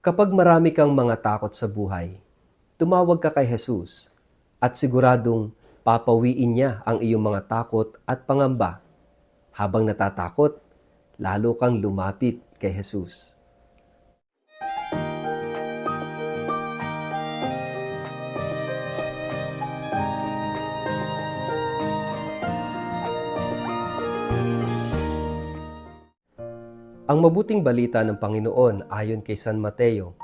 Kapag marami kang mga takot sa buhay, tumawag ka kay Jesus at siguradong papawiin niya ang iyong mga takot at pangamba. Habang natatakot, lalo kang lumapit kay Jesus. Ang mabuting balita ng Panginoon ayon kay San Mateo.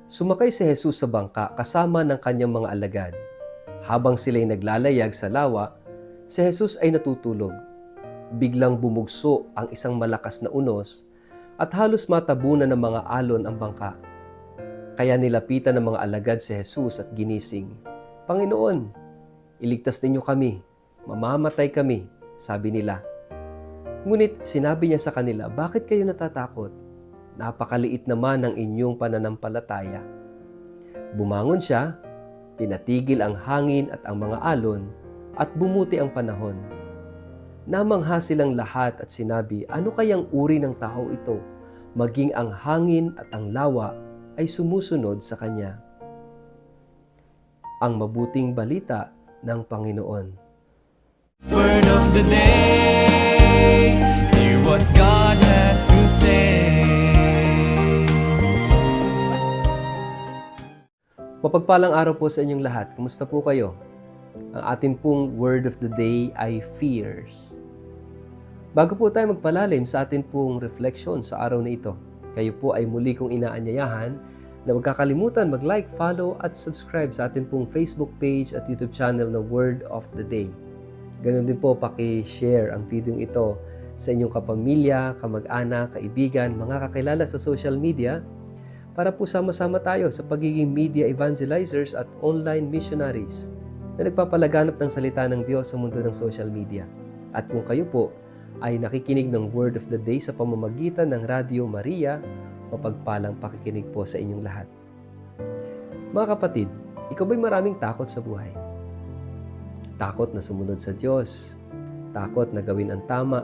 Sumakay si Jesus sa bangka kasama ng kanyang mga alagad. Habang sila'y naglalayag sa lawa, si Jesus ay natutulog. Biglang bumugso ang isang malakas na unos at halos matabunan ng mga alon ang bangka. Kaya nilapitan ng mga alagad si Jesus at ginising. Panginoon, iligtas ninyo kami, mamamatay kami, sabi nila. Ngunit sinabi niya sa kanila, bakit kayo natatakot? Napakaliit naman ng inyong pananampalataya. Bumangon siya, pinatigil ang hangin at ang mga alon, at bumuti ang panahon. Namangha silang lahat at sinabi, ano kayang uri ng tao ito? Maging ang hangin at ang lawa ay sumusunod sa kanya. Ang mabuting balita ng Panginoon. Word of the day, hear what God has to say. Mapagpalang araw po sa inyong lahat. Kumusta po kayo? Ang atin pong word of the day ay fears. Bago po tayo magpalalim sa atin pong reflection sa araw na ito, kayo po ay muli kong inaanyayahan na huwag kakalimutan mag-like, follow at subscribe sa atin pong Facebook page at YouTube channel na Word of the Day. Ganon din po paki-share ang video ito sa inyong kapamilya, kamag-anak, kaibigan, mga kakilala sa social media para po sama-sama tayo sa pagiging media evangelizers at online missionaries na nagpapalaganap ng salita ng Diyos sa mundo ng social media. At kung kayo po ay nakikinig ng Word of the Day sa pamamagitan ng Radio Maria, mapagpalang pakikinig po sa inyong lahat. Mga kapatid, ikaw ba'y maraming takot sa buhay? Takot na sumunod sa Diyos, takot na gawin ang tama,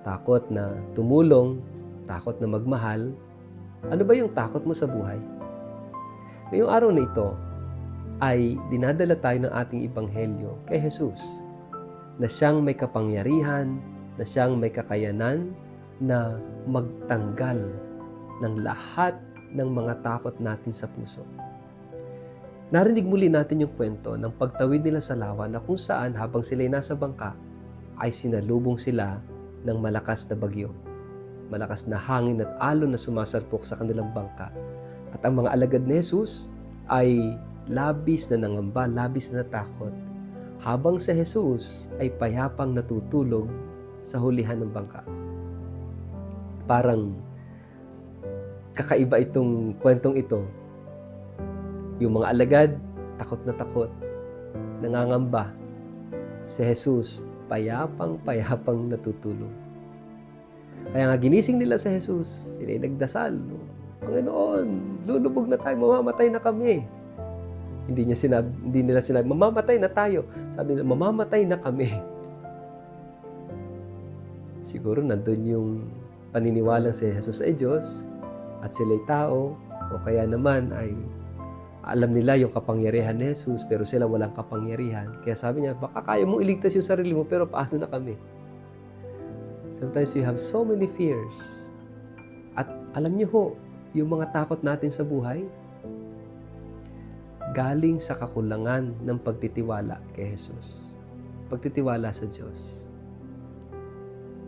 takot na tumulong, takot na magmahal. Ano ba yung takot mo sa buhay? Ngayong araw na ito ay dinadala tayo ng ating ebanghelyo kay Jesus na siyang may kapangyarihan, na siyang may kakayanan na magtanggal ng lahat ng mga takot natin sa puso. Narinig muli natin yung kwento ng pagtawid nila sa lawa na kung saan habang sila'y nasa bangka ay sinalubong sila ng malakas na bagyo. Malakas na hangin at alon na sumasalpok sa kanilang bangka. At ang mga alagad ni Jesus ay labis na nangamba, labis na natakot. Habang si Jesus ay payapang natutulog sa hulihan ng bangka. Parang kakaiba itong kwentong ito. Yung mga alagad, takot na takot, nangangamba. Si Jesus, payapang natutulog. Kaya nga ginising nila si Jesus, sila nagdasal. Panginoon, lulubog na tayo, mamamatay na kami. Hindi nila sinabi, mamamatay na tayo. Sabi nila, mamamatay na kami. Siguro nandun yung paniniwalang si Jesus ay Diyos at sila'y tao o kaya naman ay alam nila yung kapangyarihan ni Jesus pero sila walang kapangyarihan. Kaya sabi niya, baka kaya mong iligtas yung sarili mo pero paano na kami? Sometimes you have so many fears. At alam niyo ho, yung mga takot natin sa buhay, galing sa kakulangan ng pagtitiwala kay Jesus. Pagtitiwala sa Diyos.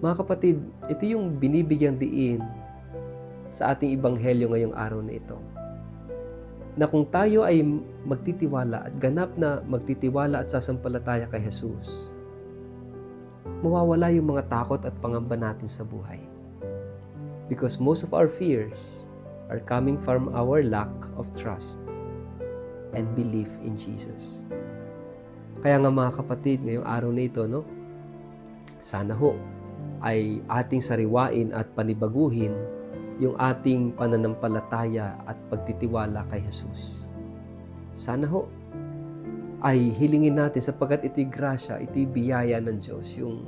Mga kapatid, ito yung binibigyang diin sa ating ebanghelyo ngayong araw na ito. Na kung tayo ay magtitiwala at ganap na magtitiwala at sasampalataya kay Jesus, mawawala yung mga takot at pangamba natin sa buhay. Because most of our fears are coming from our lack of trust and belief in Jesus. Kaya nga mga kapatid, ngayong araw na ito, sana ho ay ating sariwain at panibaguhin yung ating pananampalataya at pagtitiwala kay Jesus. Sana ho ay hilingin natin sapagkat ito'y grasya, ito'y biyaya ng Diyos, yung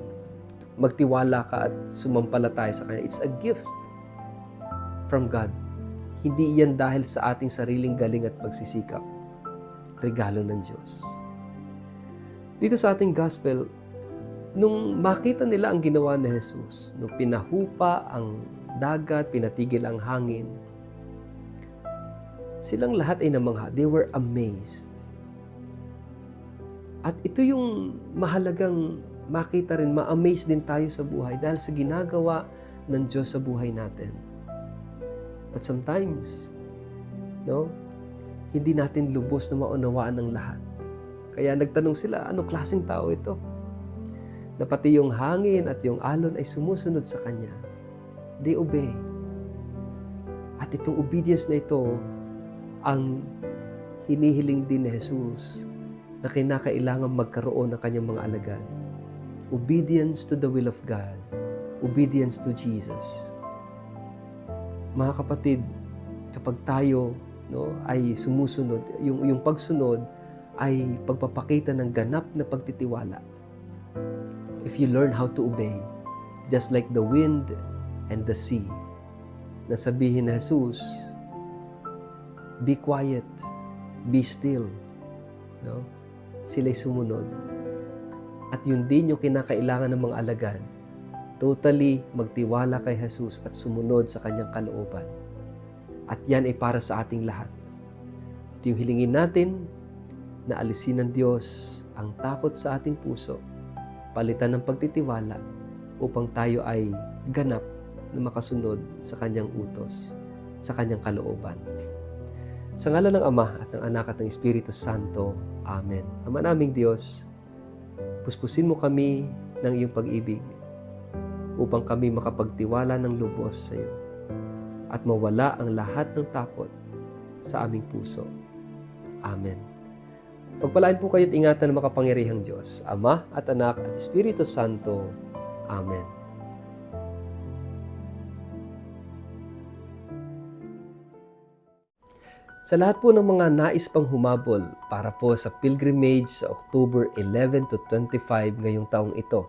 magtiwala ka at sumampalataya sa Kanya. It's a gift from God. Hindi yan dahil sa ating sariling galing at pagsisikap. Regalo ng Diyos. Dito sa ating gospel, nung makita nila ang ginawa ni Jesus, nung pinahupa ang dagat, pinatigil ang hangin, silang lahat ay namangha. They were amazed. At ito yung mahalagang makita rin, ma-amaze din tayo sa buhay dahil sa ginagawa ng Diyos sa buhay natin. But sometimes, hindi natin lubos na maunawaan ng lahat. Kaya nagtanong sila, anong klaseng tao ito? Na pati yung hangin at yung alon ay sumusunod sa Kanya. They obey. At itong obedience na ito, ang hinihiling din ni Jesus na kinakailangan magkaroon ng Kanyang mga alagad. Obedience to the will of God. Obedience to Jesus. Mga kapatid, kapag tayo ay sumusunod, yung pagsunod ay pagpapakita ng ganap na pagtitiwala. If you learn how to obey, just like the wind and the sea, na sabihin ni Jesus, be quiet, be still. Sila'y sumunod. At yun din yung kinakailangan ng mga alagad. Totally magtiwala kay Jesus at sumunod sa Kanyang kalooban. At yan ay para sa ating lahat. At yung hilingin natin na alisin ng Diyos ang takot sa ating puso, palitan ng pagtitiwala upang tayo ay ganap na makasunod sa Kanyang utos, sa Kanyang kalooban. Sa ngalan ng Ama at ng Anak at ng Espiritu Santo. Amen. Ama naming Diyos, puspusin mo kami ng iyong pag-ibig upang kami makapagtiwala ng lubos sa iyo at mawala ang lahat ng takot sa aming puso. Amen. Pagpalain po kayo at ingatan ng makapangyarihang Diyos, Ama at Anak at Espiritu Santo. Amen. Sa lahat po ng mga nais pang humabol para po sa pilgrimage sa October 11 to 25 ngayong taong ito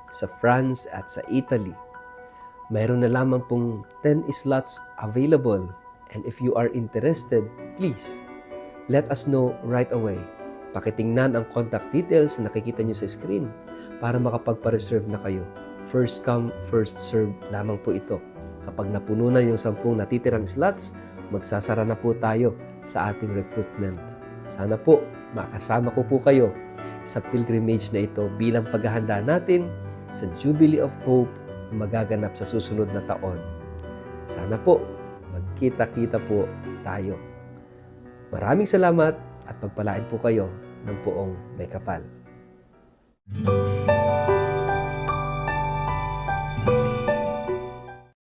sa France at sa Italy, mayroon na lamang pong 10 slots available, and if you are interested, please let us know right away. Pakitingnan ang contact details na nakikita nyo sa screen para makapagpa-reserve na kayo. First come, first serve lamang po ito. Kapag napuno na yung 10 natitirang slots, magsasara na po tayo sa ating recruitment. Sana po makasama ko po kayo sa pilgrimage na ito bilang paghahanda natin sa Jubilee of Hope na magaganap sa susunod na taon. Sana po magkita-kita po tayo. Maraming salamat at pagpalain po kayo ng poong may kapal.